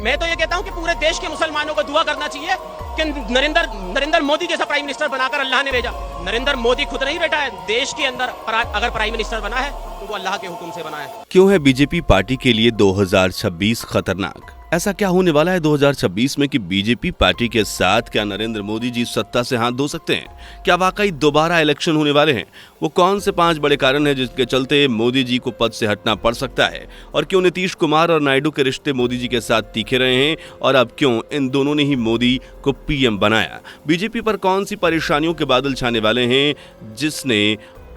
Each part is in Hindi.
मैं तो ये कहता हूं कि पूरे देश के मुसलमानों को दुआ करना चाहिए कि नरेंद्र मोदी जैसा प्राइम मिनिस्टर बनाकर अल्लाह ने भेजा। नरेंद्र मोदी खुद नहीं बैठा है देश के अंदर, अगर प्राइम मिनिस्टर बना है तो वो अल्लाह के हुक्म से बना है। क्यों है बीजेपी पार्टी के लिए 2026 खतरनाक? ऐसा क्या होने वाला है 2026 में कि बीजेपी पार्टी के साथ क्या नरेंद्र मोदी जी सत्ता से हाथ धो सकते हैं? क्या वाकई दोबारा इलेक्शन होने वाले हैं? वो कौन से 5 बड़े कारण हैं जिसके चलते मोदी जी को पद से हटना पड़ सकता है? और क्यों नीतीश कुमार और नायडू के रिश्ते मोदी जी के साथ तीखे रहे हैं? और अब क्यों इन दोनों ने ही मोदी को पीएम बनाया? बीजेपी पर कौन सी परेशानियों के बादल छाने वाले हैं जिसने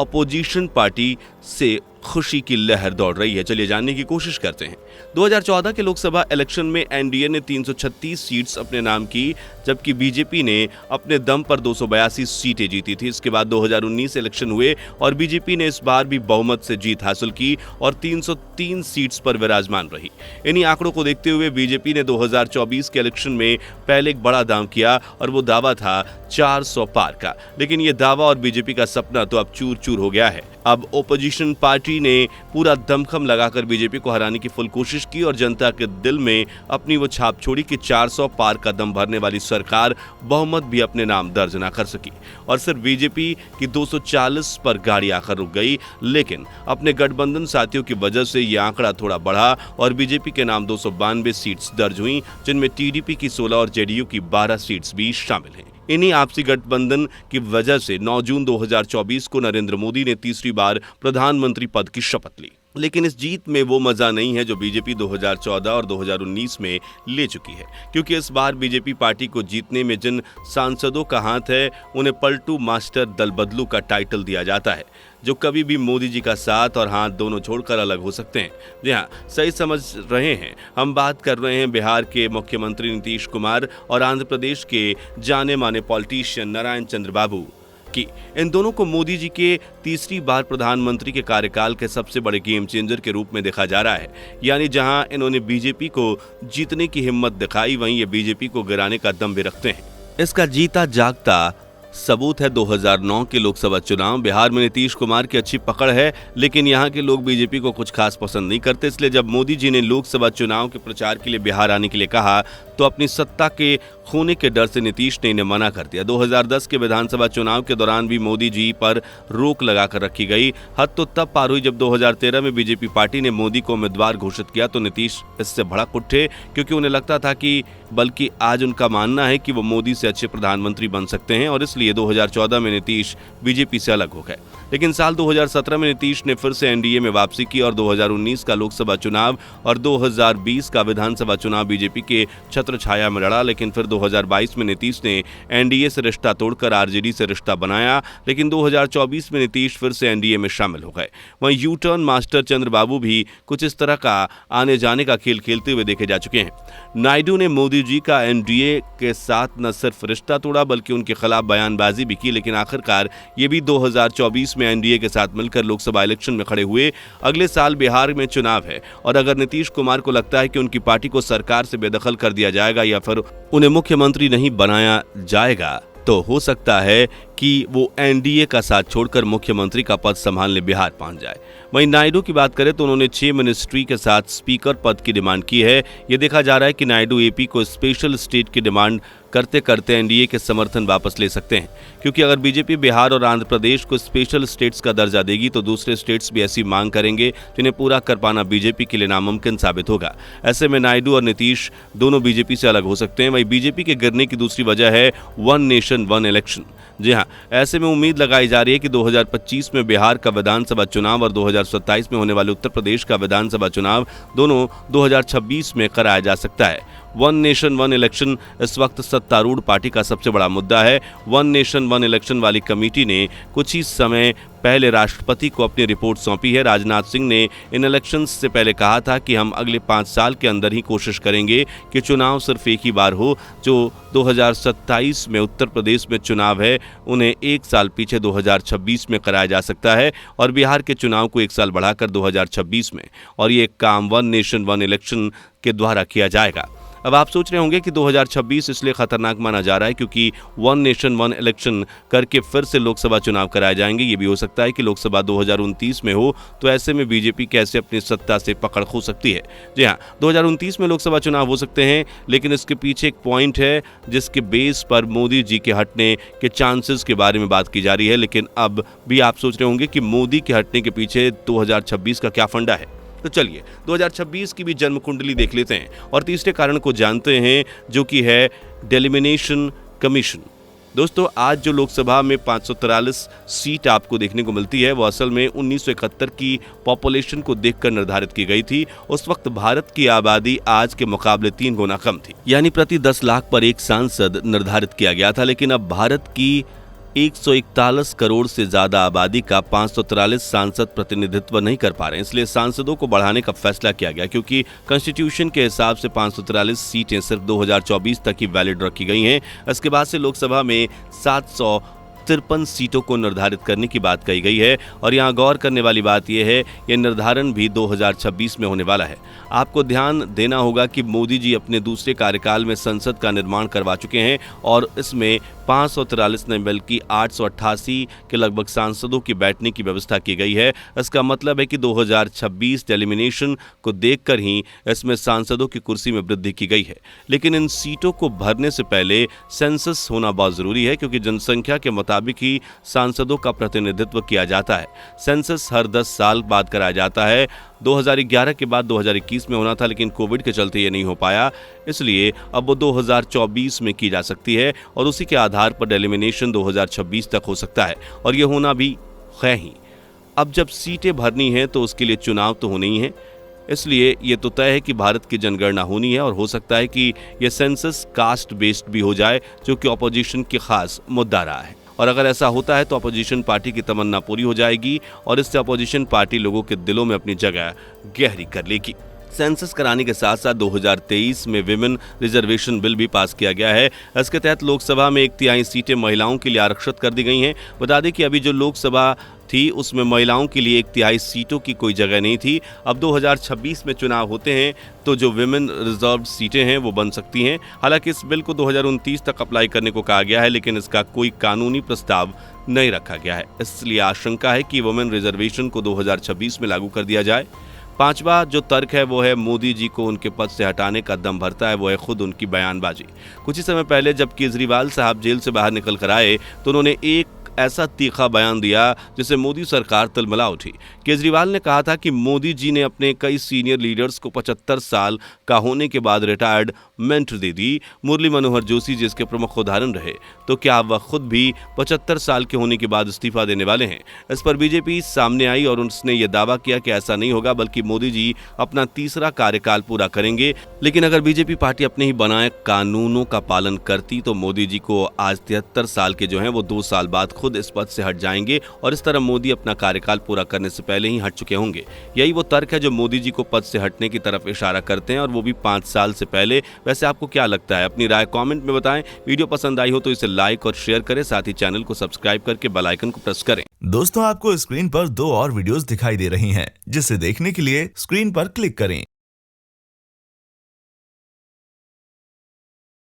अपोजिशन पार्टी से खुशी की लहर दौड़ रही है? चलिए जानने की कोशिश करते हैं। 2014 के लोकसभा इलेक्शन में एनडीए ने 336 सीट्स अपने नाम की, जबकि बीजेपी ने अपने दम पर 282 सीटें जीती थी। इसके बाद 2019 इलेक्शन हुए और बीजेपी ने इस बार भी बहुमत से जीत हासिल की और 303 सीट्स पर विराजमान रही। इन्हीं आंकड़ों को देखते हुए बीजेपी ने 2024 के इलेक्शन में पहले एक बड़ा दावा किया और वो दावा था 400 पार का। लेकिन ये दावा और बीजेपी का सपना तो अब चूर चूर हो गया है। अब ओपोजिशन पार्टी ने पूरा दमखम लगाकर बीजेपी को हराने की फुल कोशिश की और जनता के दिल में अपनी वो छाप छोड़ी कि 400 पार का दम भरने वाली सरकार बहुमत भी अपने नाम दर्ज ना कर सकी और सिर्फ बीजेपी की 240 पर गाड़ी आकर रुक गई। लेकिन अपने गठबंधन साथियों की वजह से ये आंकड़ा थोड़ा बढ़ा और बीजेपी के नाम 292 सीट्स दर्ज हुई, जिनमें टीडीपी की 16 और जेडीयू की 12 सीट्स भी शामिल हैं। इन्हीं आपसी गठबंधन की वजह से 9 जून 2024 को नरेंद्र मोदी ने तीसरी बार प्रधानमंत्री पद की शपथ ली। लेकिन इस जीत में वो मजा नहीं है जो बीजेपी 2014 और 2019 में ले चुकी है, क्योंकि इस बार बीजेपी पार्टी को जीतने में जिन सांसदों का हाथ है उन्हें पलटू मास्टर दल बदलू का टाइटल दिया जाता है, जो कभी भी मोदी जी का साथ और हाथ दोनों छोड़कर अलग हो सकते हैं। जी हाँ, सही समझ रहे हैं, हम बात कर रहे हैं बिहार के मुख्यमंत्री नीतीश कुमार और आंध्र प्रदेश के जाने माने पॉलिटिशियन नारायण चंद्रबाबू की। इन दोनों को मोदी जी के तीसरी बार प्रधानमंत्री के कार्यकाल के सबसे बड़े गेम चेंजर के रूप में देखा जा रहा है। यानी जहां इन्होंने बीजेपी को जीतने की हिम्मत दिखाई, वहीं ये बीजेपी को गिराने का दम भी रखते हैं। इसका जीता जागता सबूत है 2009 के लोकसभा चुनाव। बिहार में नीतीश कुमार की अच्छी पकड़ है, लेकिन यहाँ के लोग बीजेपी को कुछ खास पसंद नहीं करते। इसलिए जब मोदी जी ने लोकसभा चुनाव के प्रचार के लिए बिहार आने के लिए कहा तो अपनी सत्ता के खोने के डर से नीतीश ने इन्हें मना कर दिया। 2010 के विधानसभा चुनाव के दौरान भी मोदी जी पर रोक लगाकर रखी गई। हद तो तब पार हुई जब 2013 में बीजेपी पार्टी ने मोदी को उम्मीदवार घोषित किया तो नीतीश इससे भड़क उठे, क्योंकि उन्हें लगता था कि बल्कि आज उनका मानना है कि वो मोदी से अच्छे प्रधानमंत्री बन सकते हैं और इसलिए 2014 में नीतीश बीजेपी से अलग हो गए। लेकिन साल 2017 में नीतीश ने फिर से एनडीए में वापसी की और 2019 का लोकसभा चुनाव और 2020 का विधानसभा चुनाव बीजेपी के छत्र छाया में लड़ा। लेकिन फिर 2022 में नीतीश ने एनडीए से रिश्ता तोड़कर आरजेडी से रिश्ता बनाया। लेकिन 2024 में नीतीश फिर से एनडीए में शामिल हो गए। वहीं यू टर्न मास्टर चंद्रबाबू भी कुछ इस तरह का आने जाने का खेल खेलते हुए देखे जा चुके हैं। नायडू ने मोदी जी का एनडीए के साथ न सिर्फ रिश्ता तोड़ा बल्कि उनके खिलाफ बयानबाजी भी की, लेकिन आखिरकार ये भी 2024 में एनडीए के साथ मिलकर लोकसभा इलेक्शन में खड़े हुए। अगले साल बिहार में चुनाव है और अगर नीतीश कुमार को लगता है कि उनकी पार्टी को सरकार से बेदखल कर दिया जाएगा या फिर उन्हें मुख्यमंत्री नहीं बनाया जाएगा तो हो सकता है कि वो एनडीए का साथ छोड़कर मुख्यमंत्री का पद संभालने बिहार पहुंच जाए। वहीं नायडू की बात करें तो उन्होंने 6 मिनिस्ट्री के साथ स्पीकर पद की डिमांड की है। ये देखा जा रहा है कि नायडू एपी को स्पेशल स्टेट की डिमांड करते करते एनडीए के समर्थन वापस ले सकते हैं, क्योंकि अगर बीजेपी बिहार और आंध्र प्रदेश को स्पेशल स्टेट्स का दर्जा देगी तो दूसरे स्टेट्स भी ऐसी मांग करेंगे, जिन्हें पूरा कर पाना बीजेपी के लिए नामुमकिन साबित होगा। ऐसे में नायडू और नीतीश दोनों बीजेपी से अलग हो सकते हैं। वहीं बीजेपी के गिरने की दूसरी वजह है वन नेशन वन इलेक्शन। जी हाँ, ऐसे में उम्मीद लगाई जा रही है कि 2025 में बिहार का विधानसभा चुनाव और 2027 में होने वाले उत्तर प्रदेश का विधानसभा चुनाव दोनों 2026 में कराया जा सकता है। वन नेशन वन इलेक्शन इस वक्त सत्तारूढ़ पार्टी का सबसे बड़ा मुद्दा है। वन नेशन वन इलेक्शन वाली कमेटी ने कुछ ही समय पहले राष्ट्रपति को अपनी रिपोर्ट सौंपी है। राजनाथ सिंह ने इन इलेक्शंस से पहले कहा था कि हम अगले 5 साल के अंदर ही कोशिश करेंगे कि चुनाव सिर्फ एक ही बार हो। जो 2027 में उत्तर प्रदेश में चुनाव है उन्हें 1 साल पीछे 2026 में कराया जा सकता है और बिहार के चुनाव को 1 साल बढ़ाकर 2026 में, और ये काम वन नेशन वन इलेक्शन के द्वारा किया जाएगा। अब आप सोच रहे होंगे कि 2026 इसलिए खतरनाक माना जा रहा है क्योंकि वन नेशन वन इलेक्शन करके फिर से लोकसभा चुनाव कराए जाएंगे। ये भी हो सकता है कि लोकसभा 2029 में हो, तो ऐसे में बीजेपी कैसे अपनी सत्ता से पकड़ खो सकती है। जी हाँ, 2029 में लोकसभा चुनाव हो सकते हैं, लेकिन इसके पीछे एक पॉइंट है जिसके बेस पर मोदी जी के हटने के चांसेस के बारे में बात की जा रही है। लेकिन अब भी आप सोच रहे होंगे कि मोदी के हटने के पीछे 2026 का क्या फंडा है। तो चलिए 2026 की भी जन्म कुंडली देख लेते हैं और तीसरे कारण को जानते हैं, जो कि है डेलिमिनेशन कमीशन। दोस्तों, आज जो लोकसभा में 543 सीट आपको देखने को मिलती है, वो असल में 1971 की पॉपुलेशन को देखकर निर्धारित की गई थी। उस वक्त भारत की आबादी आज के मुकाबले 3 गुना कम थी, यानी प्रति 10 लाख पर एक सांसद निर्धारित किया गया था। लेकिन अब भारत की 141 करोड़ से ज्यादा आबादी का 543 सांसद प्रतिनिधित्व नहीं कर पा रहे हैं, इसलिए सांसदों को बढ़ाने का फैसला किया गया। क्योंकि कॉन्स्टिट्यूशन के हिसाब से 543 सीटें सिर्फ 2024 तक ही वैलिड रखी गई हैं। इसके बाद से लोकसभा में 753 सीटों को निर्धारित करने की बात कही गई है। और यहाँ गौर करने वाली बात यह है, यह निर्धारण भी 2026 में होने वाला है। आपको ध्यान देना होगा कि मोदी जी अपने दूसरे कार्यकाल में संसद का निर्माण करवा चुके हैं और इसमें 543 नहीं बल्कि 888 के लगभग सांसदों की बैठने की व्यवस्था की गई है। इसका मतलब है कि 2026 डेलिमिनेशन को देखकर ही इसमें सांसदों की कुर्सी में वृद्धि की गई है। लेकिन इन सीटों को भरने से पहले सेंसस होना बहुत जरूरी है, क्योंकि जनसंख्या के मुताबिक ही सांसदों का प्रतिनिधित्व किया जाता है। सेंसस हर 10 साल बाद कराया जाता है। 2011 के बाद 2021 में होना था, लेकिन कोविड के चलते ये नहीं हो पाया, इसलिए अब वो 2024 में की जा सकती है और उसी के आधार पर डेलिमिनेशन 2026 तक हो सकता है। और ये होना भी है ही। अब जब सीटें भरनी हैं तो उसके लिए चुनाव तो होने ही है, इसलिए ये तो तय है कि भारत की जनगणना होनी है और हो सकता है कि ये सेंसस कास्ट बेस्ड भी हो जाए, जो कि ऑपोजिशन की खास मुद्दा रहा है। और अगर ऐसा होता है तो अपोजिशन पार्टी की तमन्ना पूरी हो जाएगी और इससे अपोजिशन पार्टी लोगों के दिलों में अपनी जगह गहरी कर लेगी। सेंसस कराने के साथ साथ 2023 में विमेन रिजर्वेशन बिल भी पास किया गया है। इसके तहत लोकसभा में 1/3 सीटें महिलाओं के लिए आरक्षित कर दी गई हैं। बता दें कि अभी जो लोकसभा थी उसमें महिलाओं के लिए 1/3 सीटों की कोई जगह नहीं थी। अब 2026 में चुनाव होते हैं तो जो विमेन रिजर्व सीटें हैं वो बन सकती हैं। हालांकि इस बिल को 2029 तक अप्लाई करने को कहा गया है, लेकिन इसका कोई कानूनी प्रस्ताव नहीं रखा गया है। इसलिए आशंका है कि वुमेन रिजर्वेशन को 2026 में लागू कर दिया जाए। पांचवा जो तर्क है वो है मोदी जी को उनके पद से हटाने का दम भरता है, वो है खुद उनकी बयानबाजी। कुछ ही समय पहले जब केजरीवाल साहब जेल से बाहर निकल कर आए तो उन्होंने एक ऐसा तीखा बयान दिया जिसे मोदी सरकार तिलमिला उठी। केजरीवाल ने कहा था कि मोदी जी ने अपने कई सीनियर लीडर्स को 75 साल का होने के बाद रिटायरमेंट दे दी। मुरली मनोहर जोशी जिसके प्रमुख उदाहरण रहे, तो क्या वह खुद भी 75 साल के होने के बाद इस्तीफा देने वाले हैं? इस पर बीजेपी सामने आई और उसने यह दावा किया कि ऐसा नहीं होगा, बल्कि मोदी जी अपना तीसरा कार्यकाल पूरा करेंगे। लेकिन अगर बीजेपी पार्टी अपने ही बनाए कानूनों का पालन करती तो मोदी जी को आज 73 साल के जो हैं वो 2 साल बाद खुद इस पद से हट जाएंगे और इस तरह मोदी अपना कार्यकाल पूरा करने से पहले ही हट चुके होंगे। यही वो तर्क है जो मोदी जी को पद से हटने की तरफ इशारा करते हैं, और वो भी 5 साल से पहले। वैसे आपको क्या लगता है? अपनी राय कमेंट में बताएं। वीडियो पसंद आई हो तो इसे लाइक और शेयर करें, साथ ही चैनल को सब्सक्राइब करके बेल आइकन को प्रेस करें। दोस्तों, आपको स्क्रीन पर 2 और वीडियोस दिखाई दे रही हैं, जिसे देखने के लिए स्क्रीन पर क्लिक करें।